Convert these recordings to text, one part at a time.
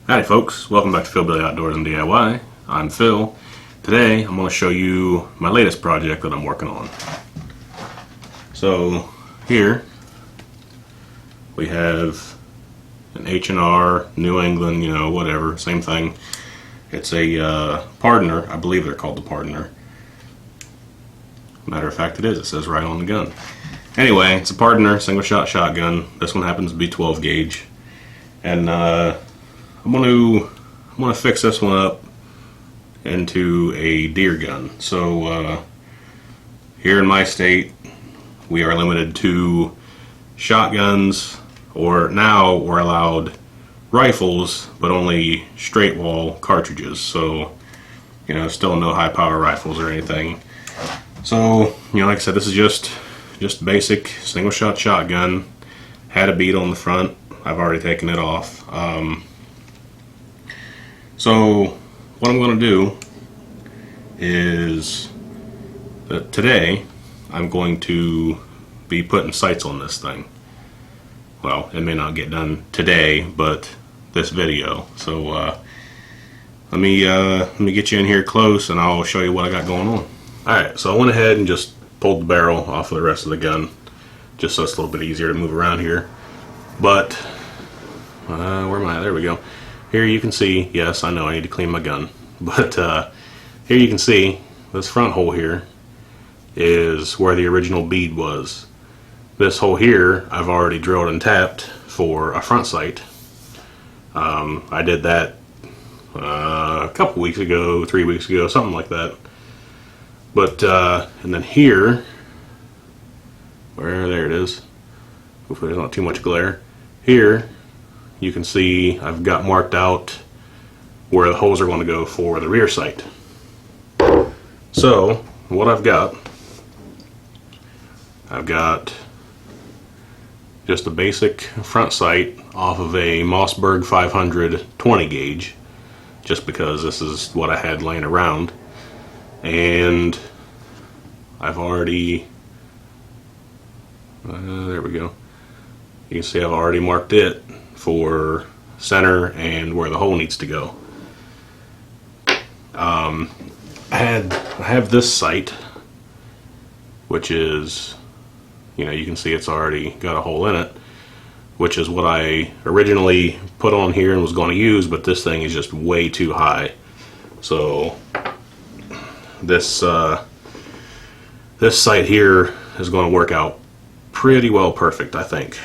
Howdy folks, welcome back to Phil Billy Outdoors and DIY. I'm Phil. Today I'm going to show you my latest project that I'm working on. So here we have an H&R, New England, whatever, same thing. It's a Pardoner, I believe they're called the Pardoner. Matter of fact it is, it says right on the gun. Anyway, it's a Pardoner single shot shotgun. This one happens to be 12 gauge. And I'm gonna fix this one up into a deer gun. So here in my state, we are limited to shotguns, or now we're allowed rifles, but only straight wall cartridges. So still no high power rifles or anything. So like I said, this is just basic single shot shotgun. Had a bead on the front. I've already taken it off. So what I'm going to do is that today I'm going to be putting sights on this thing. Well, it may not get done today, but this video. So let me get you in here close and I'll show you what I got going on. Alright, so I went ahead and just pulled the barrel off of the rest of the gun, just so it's a little bit easier to move around here. But where am I? There we go. Here you can see, yes, I know I need to clean my gun, but here you can see this front hole here is where the original bead was. This hole here I've already drilled and tapped for a front sight. I did that a couple weeks ago, 3 weeks ago, something like that. But and then here, there it is. Hopefully there's not too much glare. Here you can see I've got marked out where the holes are going to go for the rear sight. So what I've got just a basic front sight off of a Mossberg 500 20 gauge, just because this is what I had laying around. And I've already, there we go. You can see I've already marked it for center and where the hole needs to go. I have this sight, which is, you can see it's already got a hole in it, which is what I originally put on here and was going to use, but this thing is just way too high. So this sight here is going to work out pretty well perfect, I think.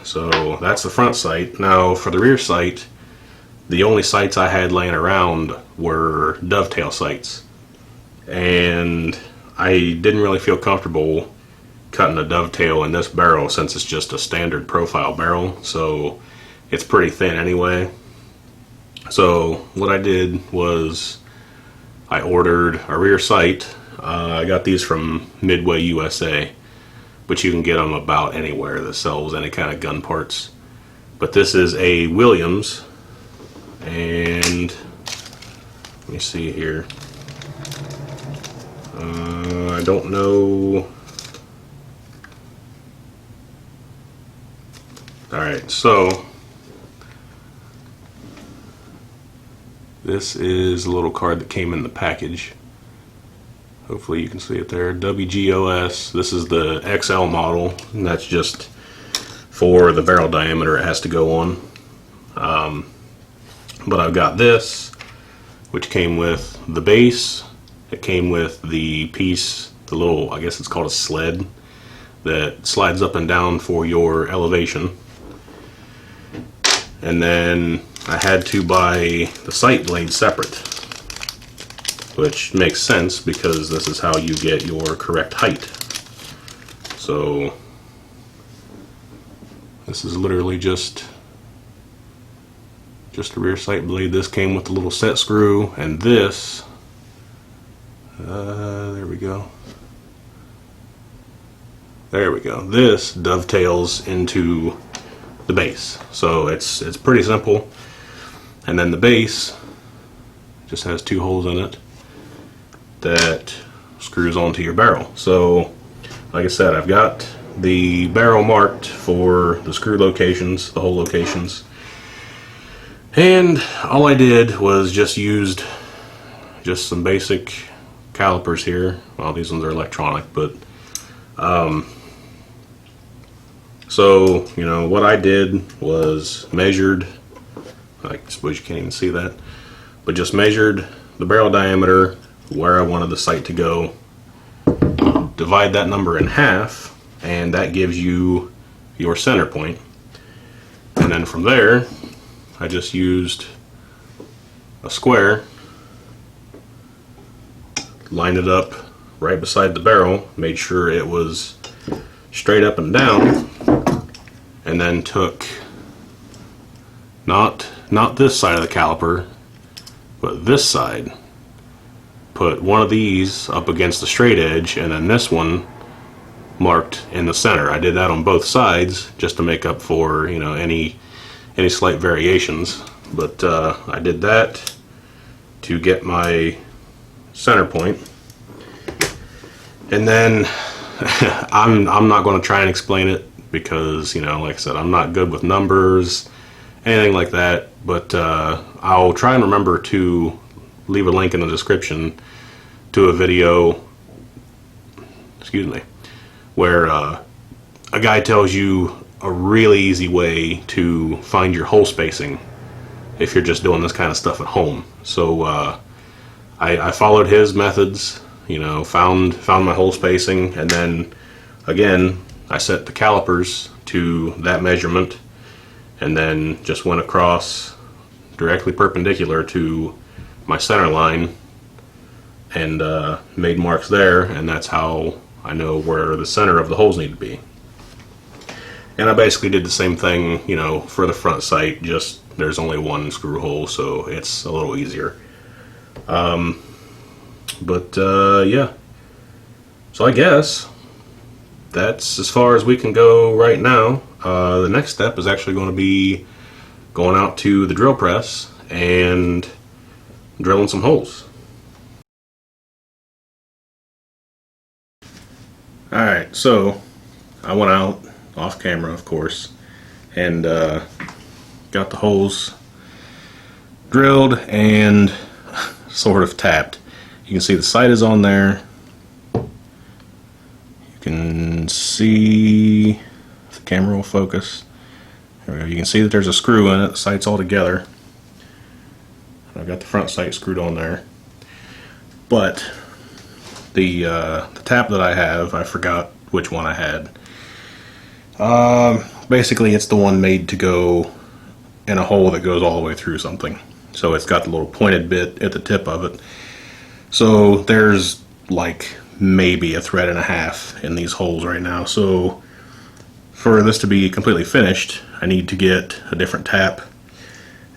So that's the front sight. Now for the rear sight, the only sights I had laying around were dovetail sights, and I didn't really feel comfortable cutting a dovetail in this barrel since it's just a standard profile barrel, so it's pretty thin anyway. So what I did was I ordered a rear sight. I got these from Midway USA, but you can get them about anywhere that sells any kind of gun parts. But this is a Williams, and let me see here. I don't know. Alright, so this is a little card that came in the package. Hopefully you can see it there. WGOS. This is the XL model, and that's just for the barrel diameter it has to go on. But I've got this, which came with the base. It came with the piece, the little, I guess it's called a sled, that slides up and down for your elevation. And then I had to buy the sight blade separate, which makes sense because this is how you get your correct height. So this is literally just a rear sight blade. This came with the little set screw, and this there we go. This dovetails into the base, so it's pretty simple. And then the base just has two holes in it that screws onto your barrel. So like I said, I've got the barrel marked for the screw locations, the hole locations, And all I did was just used just some basic calipers here. Well, these ones are electronic, but so, you know, what I did was measured, I suppose you can't even see that, but just measured the barrel diameter, where I wanted the sight to go, divide that number in half, and that gives you your center point. And then from there, I just used a square, lined it up right beside the barrel, made sure it was straight up and down, and then took not this side of the caliper, but this side, put one of these up against the straight edge, and then this one marked in the center. I did that on both sides just to make up for, you know, any slight variations. But I did that to get my center point. And then I'm not going to try and explain it because, you know, like I said, I'm not good with numbers, anything like that. But I'll try and remember to leave a link in the description to a video, excuse me, where a guy tells you a really easy way to find your hole spacing if you're just doing this kind of stuff at home. So I followed his methods, you know, found my hole spacing, and then again I set the calipers to that measurement, and then just went across directly perpendicular to my center line and made marks there, and that's how I know where the center of the holes need to be. And I basically did the same thing, you know, for the front sight, just there's only one screw hole, so it's a little easier. Yeah, so I guess that's as far as we can go right now. The next step is actually going to be going out to the drill press and drilling some holes. Alright, so I went out off camera, of course, and got the holes drilled and sort of tapped. You can see the sight is on there. You can see, if the camera will focus, there we go. You can see that there's a screw in it. The sight's all together. I've got the front sight screwed on there, but the tap that I have, I forgot which one I had. Basically it's the one made to go in a hole that goes all the way through something. So it's got the little pointed bit at the tip of it. So there's like maybe a thread and a half in these holes right now. So for this to be completely finished, I need to get a different tap,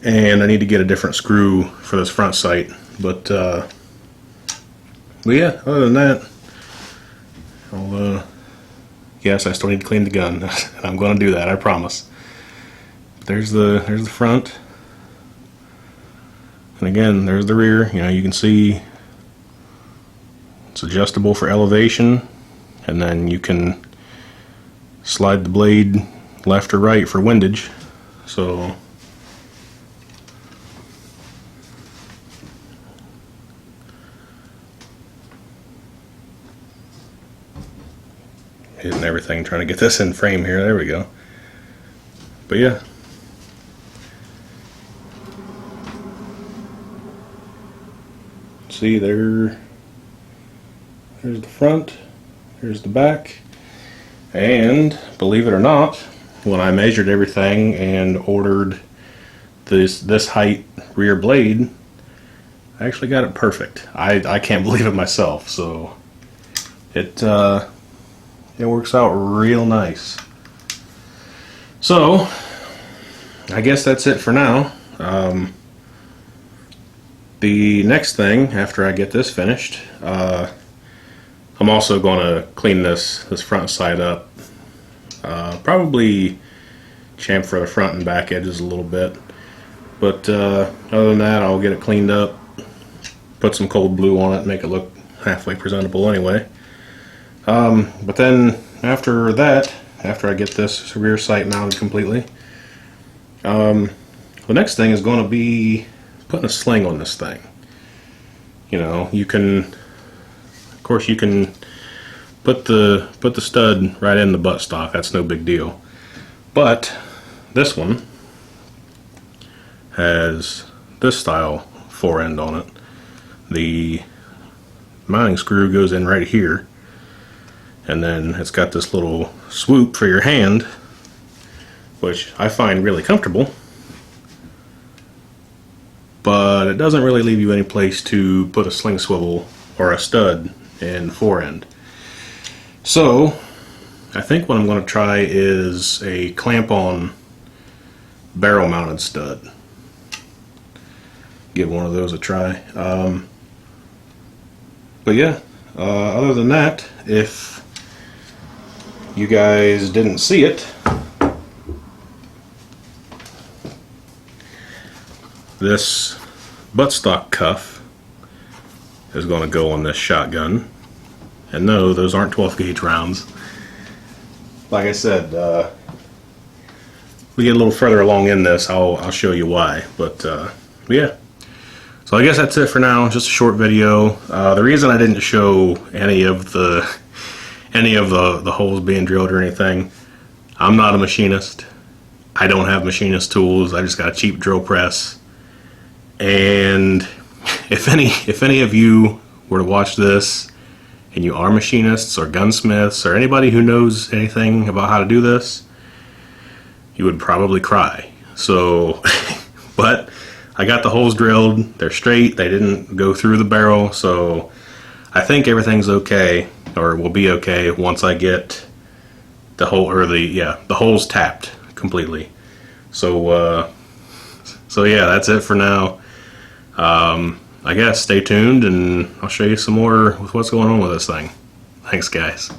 and I need to get a different screw for this front sight. But yeah, other than that, yes, I still need to clean the gun. And I'm going to do that, I promise. There's the front, and again, there's the rear. You know, you can see it's adjustable for elevation, and then you can slide the blade left or right for windage. So hitting everything, trying to get this in frame here. There we go. But yeah, see there's the front, there's the back, and believe it or not, when I measured everything and ordered this height rear blade, I actually got it perfect. I can't believe it myself. So it works out real nice. So I guess that's it for now. The next thing after I get this finished, I'm also going to clean this front side up. Probably chamfer the front and back edges a little bit, but other than that, I'll get it cleaned up, put some cold blue on it, make it look halfway presentable anyway. But then after that, after I get this rear sight mounted completely, I'll the next thing is going to be putting a sling on this thing. You know, you can, of course, you can put the stud right in the buttstock. That's no big deal. But this one has this style fore-end on it. The mounting screw goes in right here, and then it's got this little swoop for your hand, which I find really comfortable, but it doesn't really leave you any place to put a sling swivel or a stud in fore-end. So I think what I'm going to try is a clamp-on barrel mounted stud. Give one of those a try. But yeah, other than that, if you guys didn't see it, this buttstock cuff is going to go on this shotgun. And no, those aren't 12 gauge rounds. Like I said, we get a little further along in this, I'll show you why. But yeah. So I guess that's it for now. Just a short video. The reason I didn't show any of the holes being drilled or anything, I'm not a machinist. I don't have machinist tools. I just got a cheap drill press. And if any of you were to watch this and you are machinists or gunsmiths or anybody who knows anything about how to do this, you would probably cry. So, but I got the holes drilled, they're straight, they didn't go through the barrel, so I think everything's okay, or will be okay once I get the holes tapped completely. So yeah, that's it for now. I guess stay tuned and I'll show you some more with what's going on with this thing. Thanks, guys.